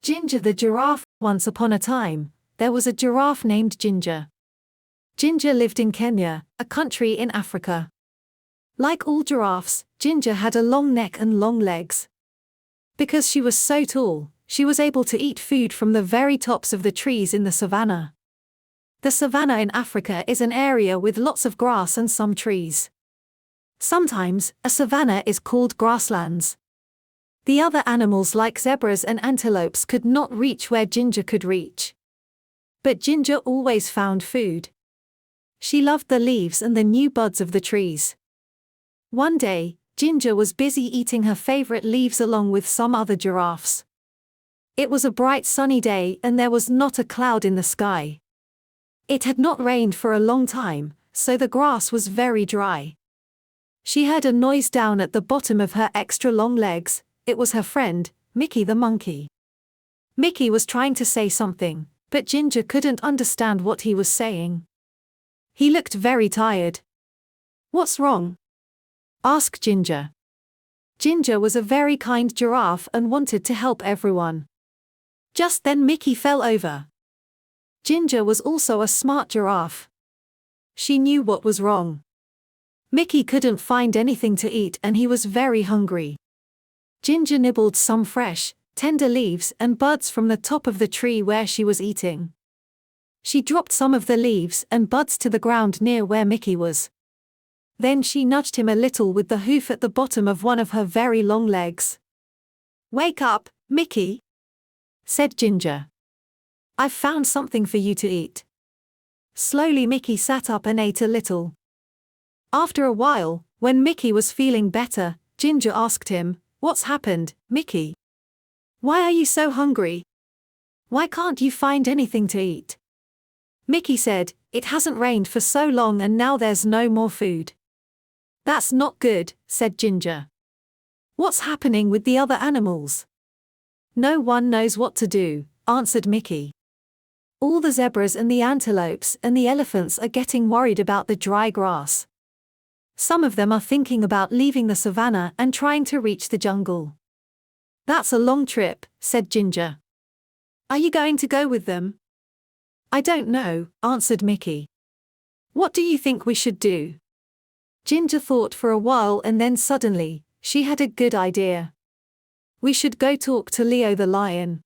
Ginger the Giraffe. Once upon a time, there was a giraffe named Ginger. Ginger lived in Kenya, a country in Africa. Like all giraffes, Ginger had a long neck and long legs. Because she was so tall, she was able to eat food from the very tops of the trees in the savannah. The savannah in Africa is an area with lots of grass and some trees. Sometimes, a savannah is called grasslands. The other animals like zebras and antelopes could not reach where Ginger could reach. But Ginger always found food. She loved the leaves and the new buds of the trees. One day, Ginger was busy eating her favorite leaves along with some other giraffes. It was a bright sunny day and there was not a cloud in the sky. It had not rained for a long time, so the grass was very dry. She heard a noise down at the bottom of her extra long legs. It was her friend, Mickey the monkey. Mickey was trying to say something, but Ginger couldn't understand what he was saying. He looked very tired. "What's wrong?" asked Ginger. Ginger was a very kind giraffe and wanted to help everyone. Just then Mickey fell over. Ginger was also a smart giraffe. She knew what was wrong. Mickey couldn't find anything to eat and he was very hungry. Ginger nibbled some fresh, tender leaves and buds from the top of the tree where she was eating. She dropped some of the leaves and buds to the ground near where Mickey was. Then she nudged him a little with the hoof at the bottom of one of her very long legs. "Wake up, Mickey," said Ginger. "I've found something for you to eat." Slowly Mickey sat up and ate a little. After a while, when Mickey was feeling better, Ginger asked him, "What's happened, Mickey? Why are you so hungry? Why can't you find anything to eat?" Mickey said, "It hasn't rained for so long and now there's no more food." "That's not good," said Ginger. "What's happening with the other animals?" "No one knows what to do," answered Mickey. "All the zebras and the antelopes and the elephants are getting worried about the dry grass. Some of them are thinking about leaving the savannah and trying to reach the jungle." "That's a long trip," said Ginger. "Are you going to go with them?" "I don't know," answered Mickey. "What do you think we should do?" Ginger thought for a while and then suddenly, she had a good idea. "We should go talk to Leo the lion.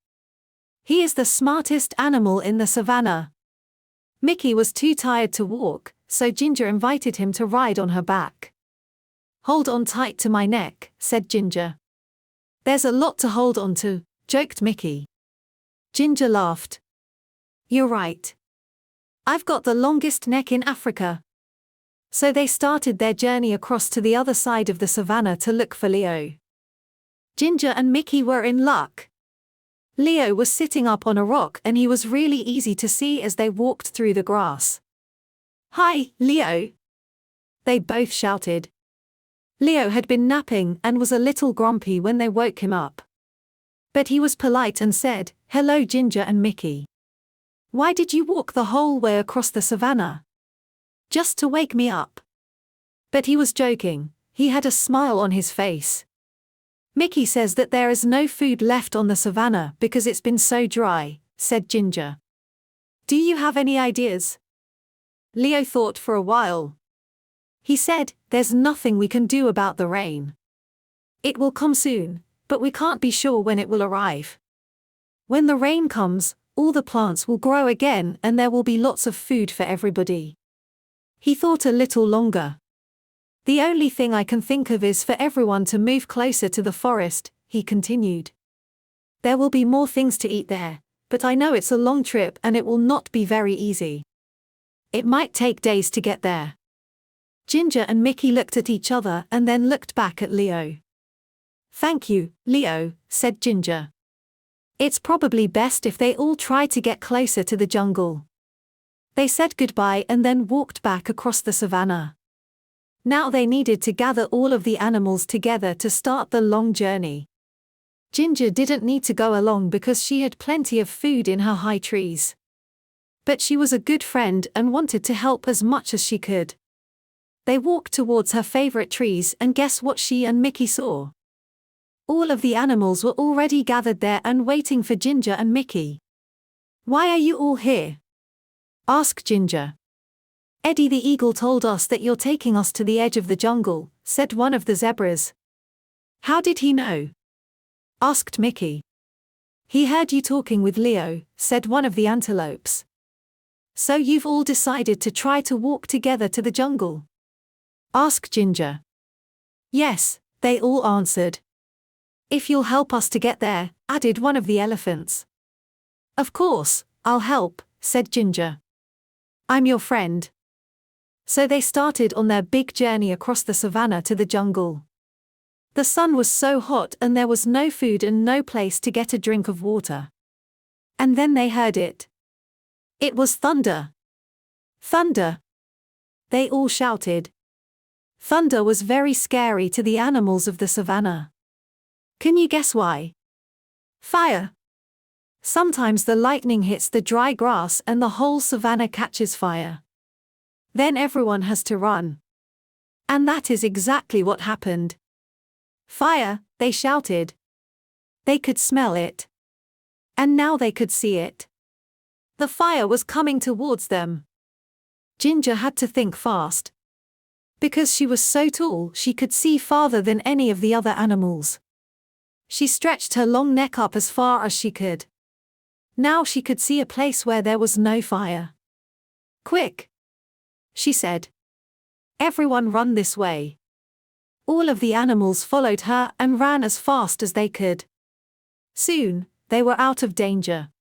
He is the smartest animal in the savannah." Mickey was too tired to walk, so Ginger invited him to ride on her back. "Hold on tight to my neck," said Ginger. "There's a lot to hold on to," joked Mickey. Ginger laughed. "You're right. I've got the longest neck in Africa." So they started their journey across to the other side of the savannah to look for Leo. Ginger and Mickey were in luck. Leo was sitting up on a rock and he was really easy to see as they walked through the grass. "Hi, Leo!" they both shouted. Leo had been napping and was a little grumpy when they woke him up. But he was polite and said, "Hello Ginger and Mickey. Why did you walk the whole way across the savannah? Just to wake me up?" But he was joking, he had a smile on his face. "Mickey says that there is no food left on the savannah because it's been so dry," said Ginger. "Do you have any ideas?" Leo thought for a while. He said, "There's nothing we can do about the rain. It will come soon, but we can't be sure when it will arrive. When the rain comes, all the plants will grow again and there will be lots of food for everybody." He thought a little longer. "The only thing I can think of is for everyone to move closer to the forest," he continued. "There will be more things to eat there, but I know it's a long trip and it will not be very easy. It might take days to get there." Ginger and Mickey looked at each other and then looked back at Leo. "Thank you, Leo," said Ginger. "It's probably best if they all try to get closer to the jungle." They said goodbye and then walked back across the savannah. Now they needed to gather all of the animals together to start the long journey. Ginger didn't need to go along because she had plenty of food in her high trees. But she was a good friend and wanted to help as much as she could. They walked towards her favorite trees and guess what she and Mickey saw? All of the animals were already gathered there and waiting for Ginger and Mickey. "Why are you all here?" asked Ginger. "Eddie the eagle told us that you're taking us to the edge of the jungle," said one of the zebras. "How did he know?" asked Mickey. "He heard you talking with Leo," said one of the antelopes. "So you've all decided to try to walk together to the jungle?" asked Ginger. "Yes," they all answered. "If you'll help us to get there," added one of the elephants. "Of course, I'll help," said Ginger. "I'm your friend." So they started on their big journey across the savannah to the jungle. The sun was so hot and there was no food and no place to get a drink of water. And then they heard it. It was thunder. Thunder! They all shouted. Thunder was very scary to the animals of the savannah. Can you guess why? Fire. Sometimes the lightning hits the dry grass and the whole savannah catches fire. Then everyone has to run. And that is exactly what happened. Fire, they shouted. They could smell it. And now they could see it. The fire was coming towards them. Ginger had to think fast. Because she was so tall, she could see farther than any of the other animals. She stretched her long neck up as far as she could. Now she could see a place where there was no fire. "Quick!" she said. "Everyone run this way." All of the animals followed her and ran as fast as they could. Soon, they were out of danger.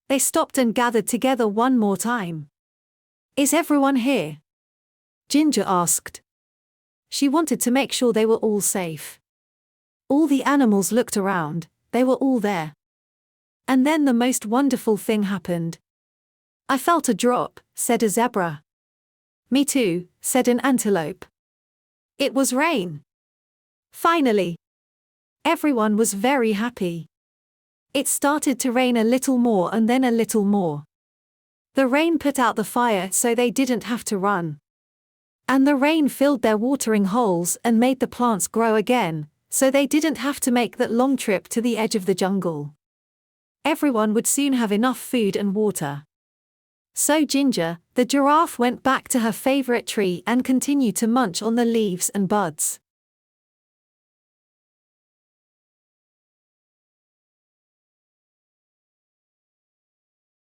They stopped and gathered together one more time. "Is everyone here?" Ginger asked. She wanted to make sure they were all safe. All the animals looked around, they were all there. And then the most wonderful thing happened. "I felt a drop," said a zebra. "Me too," said an antelope. "It was rain." Finally. Everyone was very happy. It started to rain a little more and then a little more. The rain put out the fire so they didn't have to run. And the rain filled their watering holes and made the plants grow again, so they didn't have to make that long trip to the edge of the jungle. Everyone would soon have enough food and water. So Ginger, the giraffe, went back to her favorite tree and continued to munch on the leaves and buds.